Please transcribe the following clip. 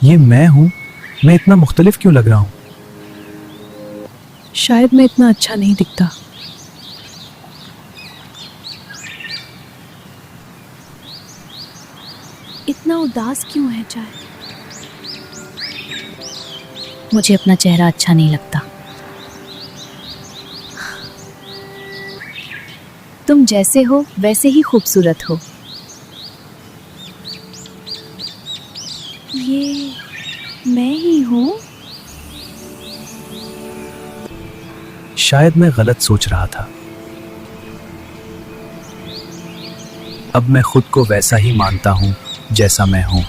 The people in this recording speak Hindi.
ये मैं हूँ? मैं इतना मुख्तलिफ क्यों लग रहा हूँ? शायद मैं इतना अच्छा नहीं दिखता। इतना उदास क्यों है चाय? मुझे अपना चेहरा अच्छा नहीं लगता। तुम जैसे हो वैसे ही खूबसूरत हो। ये मैं ही हूँ? शायद मैं गलत सोच रहा था। अब मैं खुद को वैसा ही मानता हूँ जैसा मैं हूँ।